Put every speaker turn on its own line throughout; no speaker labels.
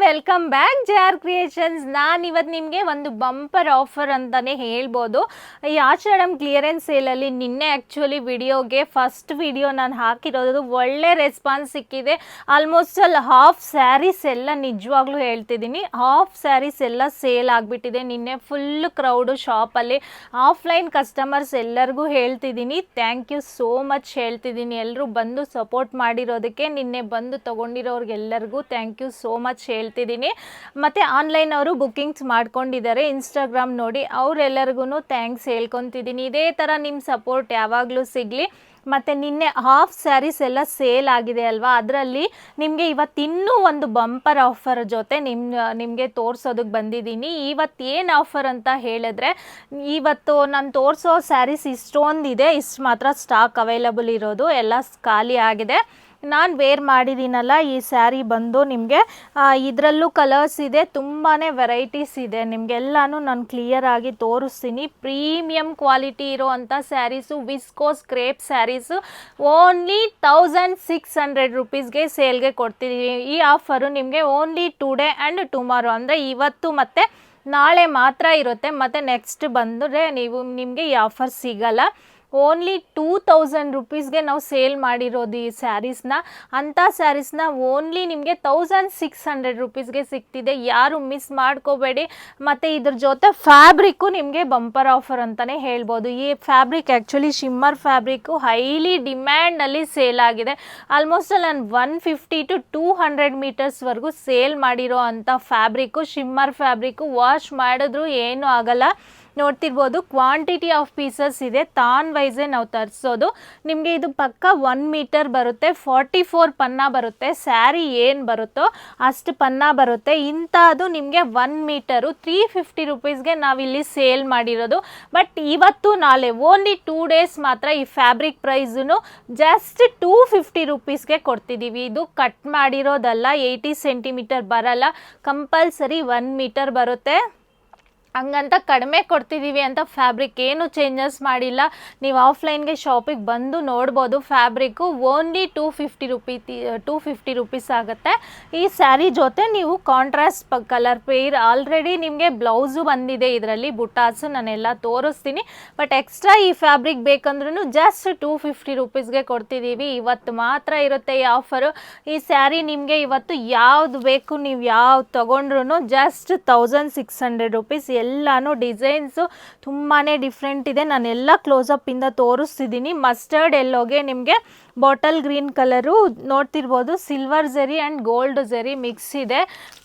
Welcome back JR creations. ನಾನು ಇವತ್ತು ನಿಮಗೆ ಒಂದು ಬಂಪರ್ ಆಫರ್ ಅಂತಲೇ ಹೇಳ್ಬೋದು. ಈ ಆಷಾಢಂ ಕ್ಲಿಯರೆನ್ಸ್ ಸೇಲಲ್ಲಿ ನಿನ್ನೆ ಆ್ಯಕ್ಚುಲಿ ವಿಡಿಯೋಗೆ ಫಸ್ಟ್ ವಿಡಿಯೋ ನಾನು ಹಾಕಿರೋದು ಒಳ್ಳೆ ರೆಸ್ಪಾನ್ಸ್ ಸಿಕ್ಕಿದೆ. ಆಲ್ಮೋಸ್ಟ್ ಹಾಫ್ ಸ್ಯಾರೀಸ್ ಎಲ್ಲ ನಿಜವಾಗ್ಲೂ ಹೇಳ್ತಿದ್ದೀನಿ, ಹಾಫ್ ಸ್ಯಾರೀಸ್ ಎಲ್ಲ ಸೇಲ್ ಆಗಿಬಿಟ್ಟಿದೆ. ನಿನ್ನೆ ಫುಲ್ ಕ್ರೌಡು ಶಾಪಲ್ಲಿ. ಆಫ್ಲೈನ್ ಕಸ್ಟಮರ್ಸ್ ಎಲ್ಲರಿಗೂ ಹೇಳ್ತಿದ್ದೀನಿ, ಥ್ಯಾಂಕ್ ಯು ಸೋ ಮಚ್ ಹೇಳ್ತಿದ್ದೀನಿ. ಎಲ್ಲರೂ ಬಂದು ಸಪೋರ್ಟ್ ಮಾಡಿರೋದಕ್ಕೆ, ನಿನ್ನೆ ಬಂದು ತೊಗೊಂಡಿರೋರಿಗೆಲ್ಲರಿಗೂ ಥ್ಯಾಂಕ್ ಯು ಸೋ ಮಚ್ ಹೇಳ್ತಿದ್ದೀನಿ. ಮತ್ತು ಆನ್ಲೈನ್ ಅವರು ಬುಕ್ಕಿಂಗ್ಸ್ ಮಾಡ್ಕೊಂಡಿದ್ದಾರೆ ಇನ್ಸ್ಟಾಗ್ರಾಮ್ ನೋಡಿ, ಅವರೆಲ್ಲರಿಗೂ ಥ್ಯಾಂಕ್ಸ್ ಹೇಳ್ಕೊತಿದ್ದೀನಿ. ಇದೇ ಥರ ನಿಮ್ಮ ಸಪೋರ್ಟ್ ಯಾವಾಗಲೂ ಸಿಗಲಿ. ಮತ್ತು ನಿನ್ನೆ ಹಾಫ್ ಸ್ಯಾರೀಸ್ ಎಲ್ಲ ಸೇಲ್ ಆಗಿದೆ ಅಲ್ವಾ, ಅದರಲ್ಲಿ ನಿಮಗೆ ಇವತ್ತಿನ್ನೂ ಒಂದು ಬಂಪರ್ ಆಫರ್ ಜೊತೆ ನಿಮಗೆ ತೋರಿಸೋದಕ್ಕೆ ಬಂದಿದ್ದೀನಿ. ಇವತ್ತು ಏನು ಆಫರ್ ಅಂತ ಹೇಳಿದ್ರೆ, ಇವತ್ತು ನಾನು ತೋರಿಸೋ ಸ್ಯಾರೀಸ್ ಇಷ್ಟೊಂದಿದೆ, ಇಷ್ಟು ಮಾತ್ರ ಸ್ಟಾಕ್ ಅವೈಲಬಲ್ ಇರೋದು, ಎಲ್ಲ ಖಾಲಿ ಆಗಿದೆ. ನಾನು ವೇರ್ ಮಾಡಿದ್ದೀನಲ್ಲ ಈ ಸ್ಯಾರಿ ಬಂದು ನಿಮಗೆ ಇದರಲ್ಲೂ ಕಲರ್ಸ್ ಇದೆ, ತುಂಬಾ ವೆರೈಟೀಸ್ ಇದೆ. ನಿಮಗೆಲ್ಲನೂ ನಾನು ಕ್ಲಿಯರಾಗಿ ತೋರಿಸ್ತೀನಿ. ಪ್ರೀಮಿಯಂ ಕ್ವಾಲಿಟಿ ಇರೋ ಅಂಥ sarees, viscose crepe sarees only 1600 ರುಪೀಸ್ಗೆ ಸೇಲ್ಗೆ ಕೊಡ್ತಿದ್ದೀವಿ. ಈ ಆಫರು ನಿಮಗೆ ಓನ್ಲಿ ಟುಡೇ ಆ್ಯಂಡ್ ಟುಮಾರೋ, ಅಂದರೆ ಇವತ್ತು ಮತ್ತು ನಾಳೆ ಮಾತ್ರ ಇರುತ್ತೆ. ಮತ್ತು ನೆಕ್ಸ್ಟ್ ಬಂದರೆ ನಿಮಗೆ ಈ ಆಫರ್ ಸಿಗಲ್ಲ. ಓನ್ಲಿ 2000 ರುಪೀಸ್ಗೆ ನಾವು ಸೇಲ್ ಮಾಡಿರೋದು ಈ ಸ್ಯಾರೀಸ್ನ. ಅಂಥ ಸ್ಯಾರೀಸ್ನ ಓನ್ಲಿ ನಿಮಗೆ 1600 ರುಪೀಸ್ಗೆ ಸಿಗ್ತಿದೆ. ಯಾರು ಮಿಸ್ ಮಾಡ್ಕೋಬೇಡಿ. ಮತ್ತು ಇದ್ರ ಜೊತೆ ಫ್ಯಾಬ್ರಿಕ್ಕು ನಿಮಗೆ ಬಂಪರ್ ಆಫರ್ ಅಂತಲೇ ಹೇಳ್ಬೋದು. ಈ fabric actually shimmer fabric highly ಡಿಮ್ಯಾಂಡಲ್ಲಿ ಸೇಲ್ ಆಗಿದೆ. ಆಲ್ಮೋಸ್ಟ್ ನಾನು 150 to 200 ಮೀಟರ್ಸ್ವರೆಗೂ ಸೇಲ್ ಮಾಡಿರೋ ಅಂಥ ಫ್ಯಾಬ್ರಿಕ್ಕು, ಶಿಮ್ಮರ್ ಫ್ಯಾಬ್ರಿಕ್ಕು. ವಾಶ್ ಮಾಡಿದ್ರೂ ಏನೂ ಆಗಲ್ಲ. ನೋಡ್ತಿರ್ಬೋದು, ಕ್ವಾಂಟಿಟಿ ಆಫ್ ಪೀಸಸ್ ಇದೆ, ತಾನ್ ವೈಸೇ ನಾವು ತರಿಸೋದು. ನಿಮಗೆ ಇದು ಪಕ್ಕ 1 ಮೀಟರ್ ಬರುತ್ತೆ, 44 ಪನ್ನ ಬರುತ್ತೆ. ಸ್ಯಾರಿ ಏನು ಬರುತ್ತೋ ಅಷ್ಟು ಪನ್ನ ಬರುತ್ತೆ. ಇಂಥದ್ದು ನಿಮಗೆ 1 ಮೀಟರು 350 ರುಪೀಸ್ಗೆ ನಾವಿಲ್ಲಿ ಸೇಲ್ ಮಾಡಿರೋದು. ಬಟ್ ಇವತ್ತು ನಾಳೆ ಓನ್ಲಿ 2 ಡೇಸ್ ಮಾತ್ರ ಈ ಫ್ಯಾಬ್ರಿಕ್ ಪ್ರೈಸನ್ನು ಜಸ್ಟ್ 250 ರುಪೀಸ್ಗೆ ಕೊಡ್ತಿದ್ದೀವಿ. ಇದು ಕಟ್ ಮಾಡಿರೋದಲ್ಲ, 80 ಸೆಂಟಿಮೀಟರ್ ಬರಲ್ಲ, ಕಂಪಲ್ಸರಿ 1 ಮೀಟರ್ ಬರುತ್ತೆ. ಹಂಗಂತ ಕಡಿಮೆ ಕೊಡ್ತಿದ್ದೀವಿ ಅಂತ ಫ್ಯಾಬ್ರಿಕ್ ಏನು ಚೇಂಜಸ್ ಮಾಡಿಲ್ಲ. ನೀವು ಆಫ್ಲೈನ್ಗೆ ಶಾಪಿಗೆ ಬಂದು ನೋಡ್ಬೋದು. ಫ್ಯಾಬ್ರಿಕ್ಕು ಓನ್ಲಿ 250 ರುಪೀಸ್ ಆಗುತ್ತೆ. ಈ ಸ್ಯಾರಿ ಜೊತೆ ನೀವು ಕಾಂಟ್ರಾಸ್ಟ್ ಕಲರ್ ಪೇರ್ ಆಲ್ರೆಡಿ ನಿಮಗೆ ಬ್ಲೌಸು ಬಂದಿದೆ, ಇದರಲ್ಲಿ ಬುಟಾಸು ನಾನೆಲ್ಲ ತೋರಿಸ್ತೀನಿ. ಬಟ್ ಎಕ್ಸ್ಟ್ರಾ ಈ ಫ್ಯಾಬ್ರಿಕ್ ಬೇಕಂದ್ರೂ ಜಸ್ಟ್ 250 ರುಪೀಸ್ಗೆ ಕೊಡ್ತಿದ್ದೀವಿ. ಇವತ್ತು ಮಾತ್ರ ಇರುತ್ತೆ ಈ ಆಫರು. ಈ ಸ್ಯಾರಿ ನಿಮಗೆ ಇವತ್ತು ಯಾವ್ದು ಬೇಕು, ನೀವು ಯಾವ್ದು ತೊಗೊಂಡ್ರು ಜಸ್ಟ್ 1600 ರುಪೀಸ್. ಎಲ್ಲಾನು ಡಿಸೈನ್ಸು ತುಂಬಾ ಡಿಫ್ರೆಂಟ್ ಇದೆ. ನಾನು ಎಲ್ಲ ಕ್ಲೋಸಪ್ಪಿಂದ ತೋರಿಸ್ತಿದ್ದೀನಿ. ಮಸ್ಟರ್ಡ್ ಎಲ್ಲೋಗೆ ನಿಮಗೆ ಬಾಟಲ್ ಗ್ರೀನ್ ಕಲರು ನೋಡ್ತಿರ್ಬೋದು, silver zari and gold zari mix ಇದೆ.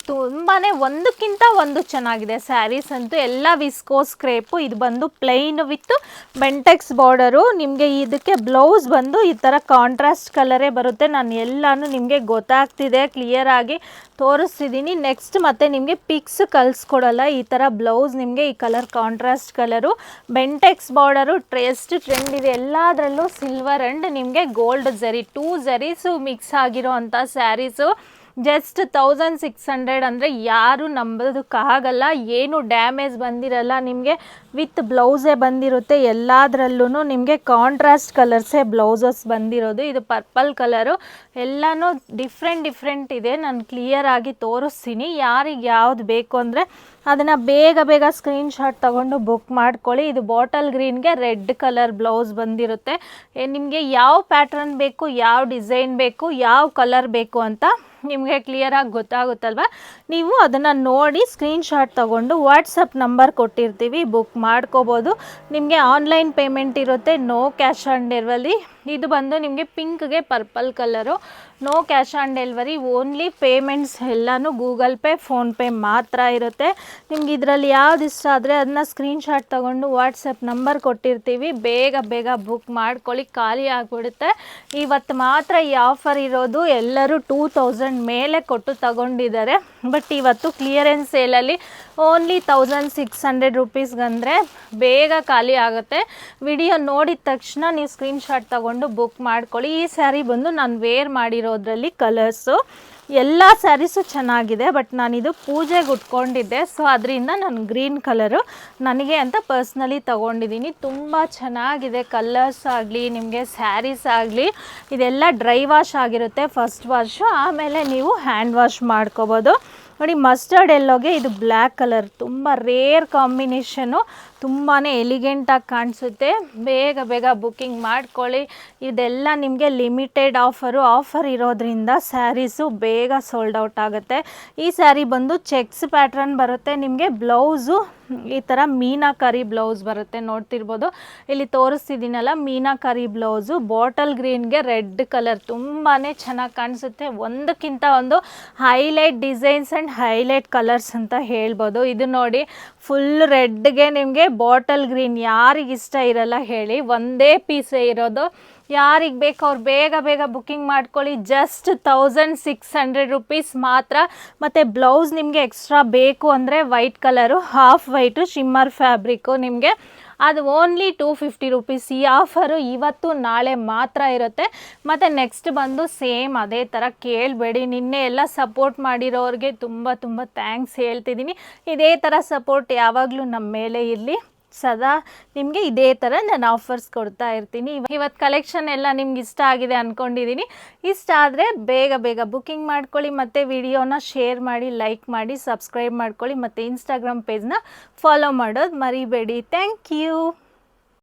ತುಂಬಾ ಒಂದಕ್ಕಿಂತ ಒಂದು ಚೆನ್ನಾಗಿದೆ ಸ್ಯಾರೀಸ್ ಅಂತೂ. ಎಲ್ಲ ವಿಸ್ಕೋಸ್ ಕ್ರೇಪು. ಇದು ಬಂದು ಪ್ಲೈನ್ ವಿತ್ ಬೆಂಟೆಕ್ಸ್ ಬಾರ್ಡರು. ನಿಮಗೆ ಇದಕ್ಕೆ ಬ್ಲೌಸ್ ಬಂದು ಈ ಥರ ಕಾಂಟ್ರಾಸ್ಟ್ ಕಲರೇ ಬರುತ್ತೆ. ನಾನು ಎಲ್ಲನೂ ನಿಮಗೆ ಗೊತ್ತಾಗ್ತಿದೆ, ಕ್ಲಿಯರಾಗಿ ತೋರಿಸ್ತಿದ್ದೀನಿ. ನೆಕ್ಸ್ಟ್ ಮತ್ತೆ ನಿಮಗೆ ಪಿಕ್ಸ್ ಕಳಿಸ್ಕೊಡಲ್ಲ. ಈ ಥರ ಬ್ಲೌಸ್ ನಿಮಗೆ ಈ colour contrast colour, Bentex border ಎಷ್ಟು ಟ್ರೆಂಡ್ ಇದೆ. ಎಲ್ಲದರಲ್ಲೂ ಸಿಲ್ವರ್ ಆ್ಯಂಡ್ ನಿಮಗೆ ಗೋಲ್ಡ್ ಝರಿ, 2 ಝರೀಸು ಮಿಕ್ಸ್ ಆಗಿರೋ ಅಂಥ ಸ್ಯಾರೀಸು. ಜಸ್ಟ್ 1600 ಅಂದರೆ ಯಾರು ನಂಬೋದಕ್ಕಾಗಲ್ಲ. ಏನು ಡ್ಯಾಮೇಜ್ ಬಂದಿರಲ್ಲ, ನಿಮಗೆ ವಿತ್ ಬ್ಲೌಸೇ ಬಂದಿರುತ್ತೆ. ಎಲ್ಲದರಲ್ಲೂ ನಿಮಗೆ ಕಾಂಟ್ರಾಸ್ಟ್ ಕಲರ್ಸೇ ಬ್ಲೌಸಸ್ ಬಂದಿರೋದು. ಇದು ಪರ್ಪಲ್ ಕಲರು. ಎಲ್ಲನೂ ಡಿಫ್ರೆಂಟ್ ಇದೆ. ನಾನು ಕ್ಲಿಯರಾಗಿ ತೋರಿಸ್ತೀನಿ. ಯಾರಿಗೆ ಯಾವ್ದು ಬೇಕು ಅಂದರೆ ಅದನ್ನು ಬೇಗ ಸ್ಕ್ರೀನ್ಶಾಟ್ ತೊಗೊಂಡು ಬುಕ್ ಮಾಡ್ಕೊಳ್ಳಿ. ಇದು ಬಾಟಲ್ ಗ್ರೀನ್ಗೆ ರೆಡ್ ಕಲರ್ ಬ್ಲೌಸ್ ಬಂದಿರುತ್ತೆ. ನಿಮಗೆ ಯಾವ ಪ್ಯಾಟ್ರನ್ ಬೇಕು, ಯಾವ ಡಿಸೈನ್ ಬೇಕು, ಯಾವ ಕಲರ್ ಬೇಕು ಅಂತ ನಿಮಗೆ ಕ್ಲಿಯರಾಗಿ ಗೊತ್ತಾಗುತ್ತಲ್ವ. ನೀವು ಅದನ್ನು ನೋಡಿ ಸ್ಕ್ರೀನ್ಶಾಟ್ ತೊಗೊಂಡು ವಾಟ್ಸಪ್ ನಂಬರ್ ಕೊಟ್ಟಿರ್ತೀವಿ, ಬುಕ್ ಮಾಡ್ಕೋಬೋದು. ನಿಮಗೆ ಆನ್ಲೈನ್ ಪೇಮೆಂಟ್ ಇರುತ್ತೆ, ನೋ ಕ್ಯಾಶ್ ಆನ್ ಡೆಲಿವರಿ. ಇದು ಬಂದು ನಿಮಗೆ ಪಿಂಕ್ಗೆ purple colour, no cash on delivery. Only payments ಎಲ್ಲನೂ ಗೂಗಲ್ ಪೇ, ಫೋನ್ಪೇ ಮಾತ್ರ ಇರುತ್ತೆ. ನಿಮ್ಗೆ ಇದರಲ್ಲಿ ಯಾವ್ದು ಇಷ್ಟ ಆದರೆ ಅದನ್ನ ಸ್ಕ್ರೀನ್ಶಾಟ್ ತೊಗೊಂಡು ವಾಟ್ಸಪ್ ನಂಬರ್ ಕೊಟ್ಟಿರ್ತೀವಿ, ಬೇಗ ಬುಕ್ ಮಾಡ್ಕೊಳ್ಳಿ, ಖಾಲಿ ಆಗಿಬಿಡುತ್ತೆ. ಇವತ್ತು ಮಾತ್ರ ಈ ಆಫರ್ ಇರೋದು. ಎಲ್ಲರೂ 2000 ಮೇಲೆ ಕೊಟ್ಟು ತಗೊಂಡಿದ್ದಾರೆ. ಬಟ್ ಇವತ್ತು ಕ್ಲಿಯರೆನ್ಸ್ ಸೇಲಲ್ಲಿ ಓನ್ಲಿ 1600 ರುಪೀಸ್ಗಂದರೆ ಬೇಗ ಖಾಲಿ ಆಗುತ್ತೆ. ವಿಡಿಯೋ ನೋಡಿದ ತಕ್ಷಣ ನೀವು ಸ್ಕ್ರೀನ್ಶಾಟ್ ತೊಗೊಂಡು ಬುಕ್ ಮಾಡ್ಕೊಳ್ಳಿ. ಈ ಸ್ಯಾರಿ ಬಂದು ನಾನು ವೇರ್ ಮಾಡಿರೋದ್ರಲ್ಲಿ ಕಲರ್ಸು ಎಲ್ಲ ಸ್ಯಾರೀಸು ಚೆನ್ನಾಗಿದೆ. ಬಟ್ ನಾನಿದು ಪೂಜೆಗೆ ಉಟ್ಕೊಂಡಿದ್ದೆ, ಸೊ ಅದರಿಂದ ನಾನು ಗ್ರೀನ್ ಕಲರು ನನಗೆ ಅಂತ ಪರ್ಸ್ನಲಿ ತೊಗೊಂಡಿದ್ದೀನಿ. ತುಂಬ ಚೆನ್ನಾಗಿದೆ ಕಲರ್ಸ್ ಆಗಲಿ, ನಿಮಗೆ ಸ್ಯಾರೀಸ್ ಆಗಲಿ. ಇದೆಲ್ಲ ಡ್ರೈ ವಾಶ್ ಆಗಿರುತ್ತೆ ಫಸ್ಟ್ ವಾಶು, ಆಮೇಲೆ ನೀವು ಹ್ಯಾಂಡ್ ವಾಶ್ ಮಾಡ್ಕೋಬೋದು. ನೋಡಿ ಮಸ್ಟರ್ಡ್ ಎಲ್ಲೋಗೆ ಇದು ಬ್ಲ್ಯಾಕ್ ಕಲರ್ ತುಂಬ ರೇರ್ ಕಾಂಬಿನೇಷನು, ತುಂಬಾ ಎಲಿಗೆಂಟಾಗಿ ಕಾಣಿಸುತ್ತೆ. ಬೇಗ ಬೇಗ ಬುಕ್ಕಿಂಗ್ ಮಾಡ್ಕೊಳ್ಳಿ. ಇದೆಲ್ಲ ನಿಮಗೆ ಲಿಮಿಟೆಡ್ ಆಫರ್ ಇರೋದ್ರಿಂದ ಸ್ಯಾರೀಸು ಬೇಗ ಸೋಲ್ಡ್ ಔಟ್ ಆಗುತ್ತೆ. ಈ ಸ್ಯಾರಿ ಬಂದು ಚೆಕ್ಸ್ ಪ್ಯಾಟ್ರನ್ ಬರುತ್ತೆ. ನಿಮಗೆ ಬ್ಲೌಸು ಈ ಥರ ಮೀನಾಕರಿ ಬ್ಲೌಸ್ ಬರುತ್ತೆ, ನೋಡ್ತಿರ್ಬೋದು. ಇಲ್ಲಿ ತೋರಿಸ್ತಿದ್ದೀನಲ್ಲ ಮೀನಾಕರಿ ಬ್ಲೌಸು, ಬಾಟಲ್ ಗ್ರೀನ್ಗೆ ರೆಡ್ ಕಲರ್ ತುಂಬಾ ಚೆನ್ನಾಗಿ ಕಾಣಿಸುತ್ತೆ. ಒಂದಕ್ಕಿಂತ ಒಂದು highlight designs and highlight colours ಅಂತ ಹೇಳ್ಬೋದು. ಇದು ನೋಡಿ ಫುಲ್ ರೆಡ್ಗೆ ನಿಮಗೆ ಬಾಟಲ್ ಗ್ರೀನ್, ಯಾರಿಗೆ ಇಷ್ಟ ಇರಲ್ಲ ಹೇಳಿ, ಒಂದೇ ಪೀಸೇ ಇರೋದು. ಯಾರಿಗೆ ಬೇಕು ಅವ್ರು ಬೇಗ ಬೇಗ ಬುಕ್ಕಿಂಗ್ ಮಾಡ್ಕೊಳ್ಳಿ. ಜಸ್ಟ್ 1600 ರುಪೀಸ್ ಮಾತ್ರ. ಮತ್ತು ಬ್ಲೌಸ್ ನಿಮಗೆ ಎಕ್ಸ್ಟ್ರಾ ಬೇಕು ಅಂದರೆ white colour, half white shimmer fabric, ನಿಮಗೆ ಅದು ಓನ್ಲಿ 250 ರುಪೀಸ್. ಈ ಆಫರು ಇವತ್ತು ನಾಳೆ ಮಾತ್ರ ಇರುತ್ತೆ. ಮತ್ತು ನೆಕ್ಸ್ಟ್ ಬಂದು ಸೇಮ್ ಅದೇ ಥರ ಕೇಳಬೇಡಿ. ನಿನ್ನೆ ಎಲ್ಲ ಸಪೋರ್ಟ್ ಮಾಡಿರೋರಿಗೆ ತುಂಬ ತುಂಬ ಥ್ಯಾಂಕ್ಸ್ ಹೇಳ್ತಿದ್ದೀನಿ. ಇದೇ ಥರ ಸಪೋರ್ಟ್ ಯಾವಾಗಲೂ ನಮ್ಮ ಮೇಲೆ ಇರಲಿ. ಸದಾ ನಿಮಗೆ ಇದೇ ಥರ ನಾನು ಆಫರ್ಸ್ ಕೊಡ್ತಾ ಇರ್ತೀನಿ. ಇವತ್ತು ಕಲೆಕ್ಷನ್ ಎಲ್ಲ ನಿಮ್ಗೆ ಇಷ್ಟ ಆಗಿದೆ ಅಂದ್ಕೊಂಡಿದ್ದೀನಿ. ಇಷ್ಟ ಆದರೆ ಬೇಗ ಬೇಗ ಬುಕ್ಕಿಂಗ್ ಮಾಡ್ಕೊಳ್ಳಿ. ಮತ್ತು ವಿಡಿಯೋನ ಶೇರ್ ಮಾಡಿ, ಲೈಕ್ ಮಾಡಿ, ಸಬ್ಸ್ಕ್ರೈಬ್ ಮಾಡ್ಕೊಳ್ಳಿ. ಮತ್ತು ಇನ್ಸ್ಟಾಗ್ರಾಮ್ ಪೇಜ್ನ ಫಾಲೋ ಮಾಡೋದು ಮರಿಬೇಡಿ. Thank you.